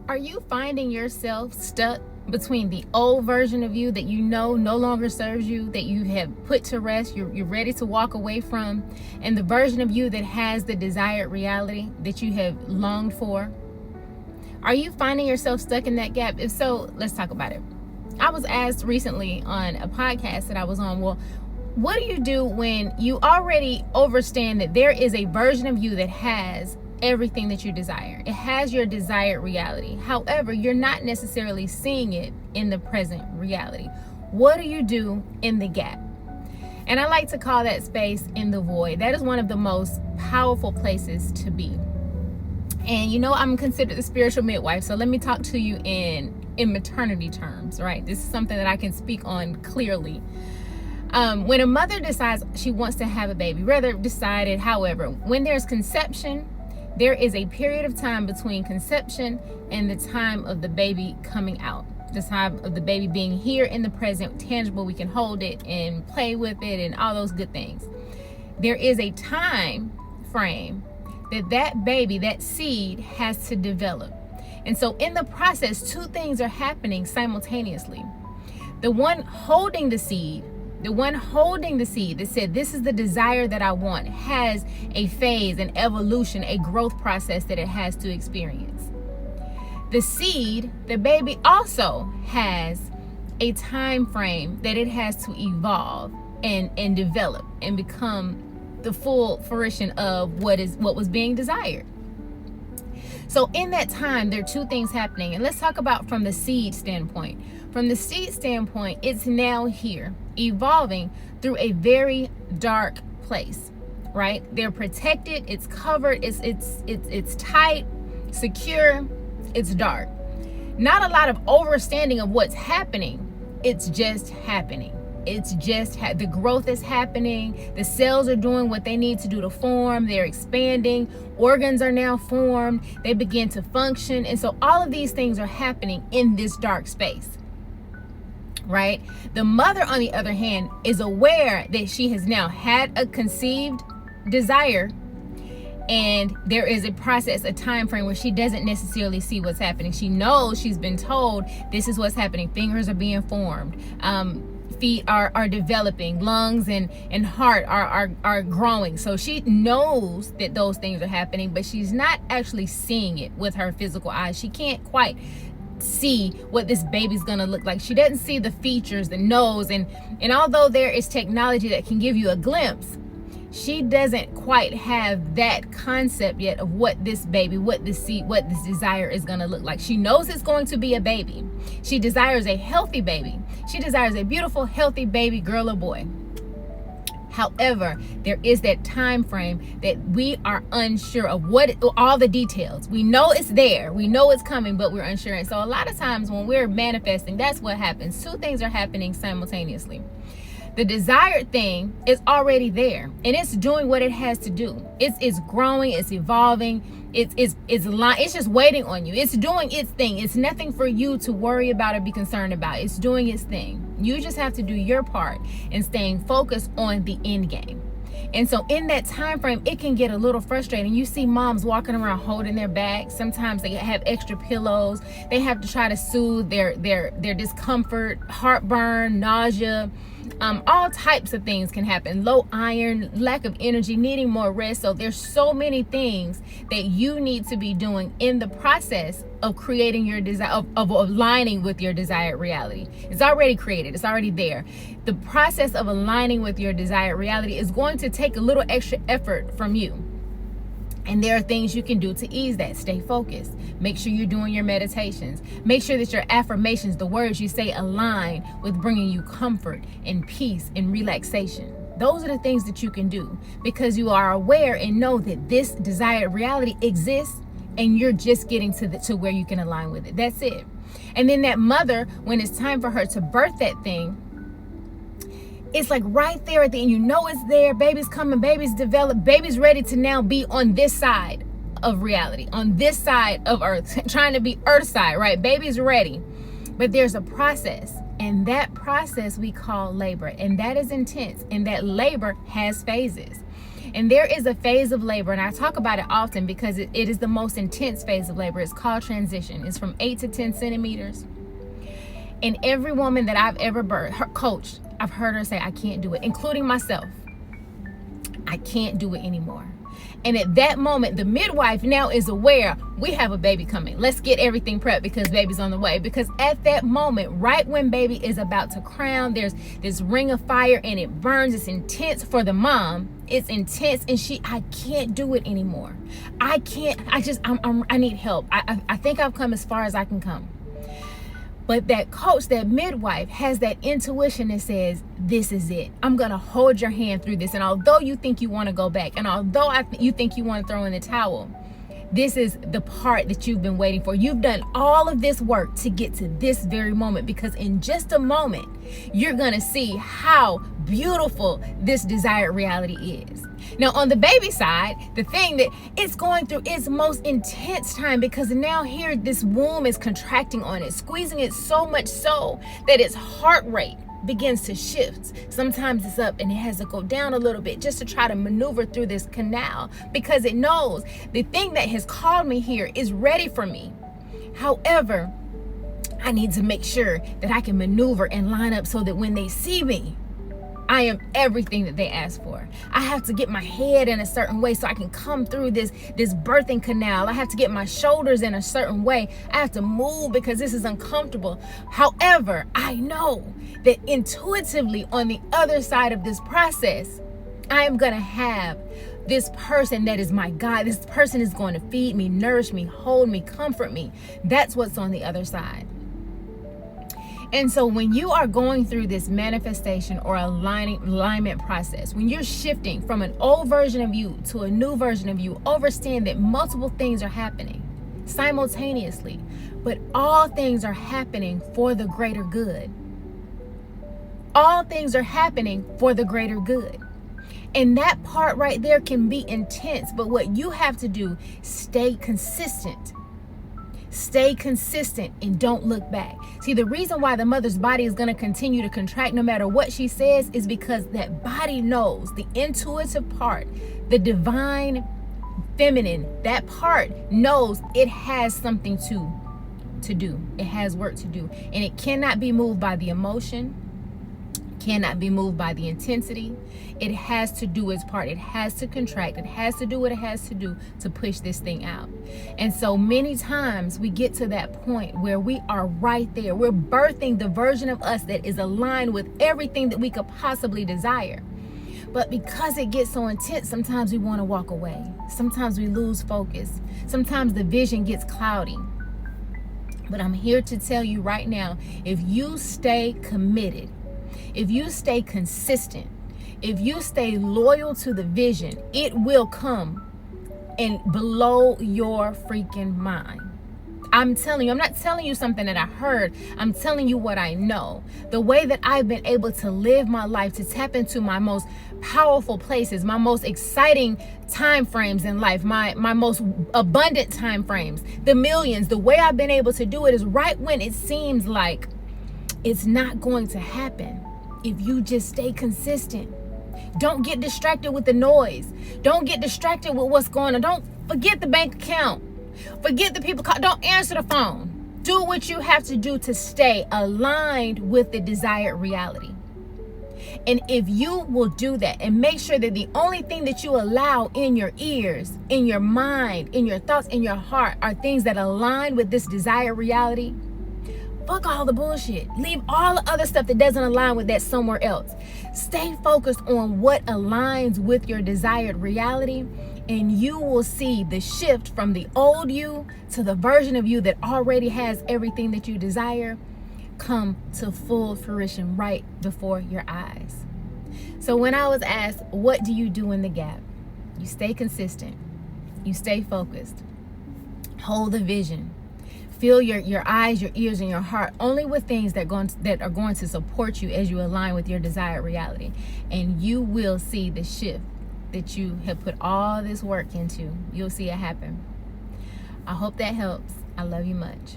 Are you finding yourself stuck between the old version of you that you know no longer serves you, that you have put to rest, you're ready to walk away from, and the version of you that has the desired reality that you have longed for? Are you finding yourself stuck in that gap? If so, let's talk about it. I was asked recently on a podcast that I was on, well, what do you do when you already understand that there is a version of you that has everything that you desire? It has your desired reality. However, you're not necessarily seeing it in the present reality. What do you do in the gap? And I like to call that space in the void. That is one of the most powerful places to be. And you know, I'm considered the spiritual midwife, so let me talk to you in maternity terms, right? This is something that I can speak on clearly. When a mother decides she wants to have a baby, however, when there's conception, there is a period of time between conception and the time of the baby coming out, the time of the baby being here in the present, tangible, we can hold it and play with it and all those good things. There is a time frame that baby, that seed, has to develop. And so in the process, two things are happening simultaneously. The one holding the seed that said, this is the desire that I want, has a phase, an evolution, a growth process that it has to experience. The seed, the baby, also has a time frame that it has to evolve and develop and become the full fruition of what was being desired. So in that time, there are two things happening. And let's talk about from the seed standpoint. From the seed standpoint, it's now here, evolving through a very dark place, right? They're protected, it's covered, it's tight, secure, it's dark. Not a lot of understanding of what's happening. It's just happening. The growth is happening. The cells are doing what they need to do to form. They're expanding. Organs are now formed. They begin to function. And so all of these things are happening in this dark space, right? The mother, on the other hand, is aware that she has now had a conceived desire, and there is a process, a time frame where she doesn't necessarily see what's happening. She knows, she's been told, this is what's happening. Fingers are being formed. Feet are developing, lungs and heart are growing. So she knows that those things are happening, but she's not actually seeing it with her physical eyes. She can't quite see what this baby's gonna look like. She doesn't see the features, the nose, and although there is technology that can give you a glimpse, she doesn't quite have that concept yet of what this baby, what this desire is going to look like. She knows it's going to be a baby. She desires a healthy baby. She desires a beautiful, healthy baby, girl or boy. However, there is that time frame that we are unsure of all the details. We know it's there. We know it's coming, but we're unsure. And so a lot of times when we're manifesting, that's what happens. Two things are happening simultaneously. The desired thing is already there, and it's doing what it has to do. It's growing, it's evolving, it's just waiting on you. It's doing its thing. It's nothing for you to worry about or be concerned about. It's doing its thing. You just have to do your part in staying focused on the end game. And so in that time frame, it can get a little frustrating. You see moms walking around holding their bags. Sometimes they have extra pillows. They have to try to soothe their discomfort, heartburn, nausea. All types of things can happen. Low iron, lack of energy, needing more rest. So there's so many things that you need to be doing in the process of creating your desire, of aligning with your desired reality. It's already created. It's already there. The process of aligning with your desired reality is going to take a little extra effort from you. And there are things you can do to ease that. Stay focused. Make sure you're doing your meditations. Make sure that your affirmations, the words you say, align with bringing you comfort and peace and relaxation. Those are the things that you can do because you are aware and know that this desired reality exists, and you're just getting to where you can align with it. That's it. And then that mother, when it's time for her to birth that thing, it's like right there at the end. You know it's there. Baby's coming. Baby's developed. Baby's ready to now be on this side of reality, on this side of earth, trying to be earth side, right? Baby's ready. But there's a process, and that process we call labor, and that is intense, and that labor has phases. And there is a phase of labor, and I talk about it often because it is the most intense phase of labor. It's called transition. It's from 8 to 10 centimeters. And every woman that I've ever coached, I've heard her say, I can't do it, including myself. I can't do it anymore. And at that moment, the midwife now is aware, we have a baby coming. Let's get everything prepped because baby's on the way. Because at that moment, right when baby is about to crown, there's this ring of fire and it burns. It's intense for the mom. It's intense, and I can't do it anymore. I can't. I need help. I think I've come as far as I can come. But that coach, that midwife, has that intuition that says, this is it. I'm going to hold your hand through this. And although you think you want to go back, and although you think you want to throw in the towel, this is the part that you've been waiting for. You've done all of this work to get to this very moment, because in just a moment, you're going to see how beautiful this desired reality is. Now, on the baby side, the thing that it's going through its most intense time, because now here this womb is contracting on it, squeezing it so much so that its heart rate begins to shift. Sometimes it's up and it has to go down a little bit just to try to maneuver through this canal, because it knows the thing that has called me here is ready for me. However, I need to make sure that I can maneuver and line up so that when they see me, I am everything that they ask for. I have to get my head in a certain way so I can come through this birthing canal. I have to get my shoulders in a certain way. I have to move because this is uncomfortable. However, I know that intuitively on the other side of this process, I am going to have this person that is my God. This person is going to feed me, nourish me, hold me, comfort me. That's what's on the other side. And so when you are going through this manifestation or alignment process, when you're shifting from an old version of you to a new version of you, understand that multiple things are happening simultaneously, but all things are happening for the greater good. All things are happening for the greater good. And that part right there can be intense, but what you have to do, stay consistent. Stay consistent and don't look back. See, the reason why the mother's body is going to continue to contract no matter what she says is because that body knows, the intuitive part, the divine feminine, that part knows it has something to do. It has work to do. And it cannot be moved by the emotion, cannot be moved by the intensity. It has to do its part. It has to contract. It has to do what it has to do to push this thing out. And so many times we get to that point where we are right there. We're birthing the version of us that is aligned with everything that we could possibly desire. But because it gets so intense, sometimes we want to walk away. Sometimes we lose focus. Sometimes the vision gets cloudy. But I'm here to tell you right now, if you stay committed, if you stay consistent, if you stay loyal to the vision, it will come and blow your freaking mind. I'm telling you, I'm not telling you something that I heard. I'm telling you what I know. The way that I've been able to live my life, to tap into my most powerful places, my most exciting time frames in life, my most abundant time frames, the millions, the way I've been able to do it is right when it seems like it's not going to happen. If you just stay consistent. Don't get distracted with the noise. Don't get distracted with what's going on. Don't forget the bank account. Forget the people. Don't answer the phone. Do what you have to do to stay aligned with the desired reality. And if you will do that and make sure that the only thing that you allow in your ears, in your mind, in your thoughts, in your heart are things that align with this desired reality, fuck all the bullshit. Leave all the other stuff that doesn't align with that somewhere else. Stay focused on what aligns with your desired reality, and you will see the shift from the old you to the version of you that already has everything that you desire come to full fruition right before your eyes. So when I was asked, what do you do in the gap? You stay consistent. You stay focused. Hold the vision. Fill your eyes, your ears, and your heart only with things that are going to support you as you align with your desired reality. And you will see the shift that you have put all this work into. You'll see it happen. I hope that helps. I love you much.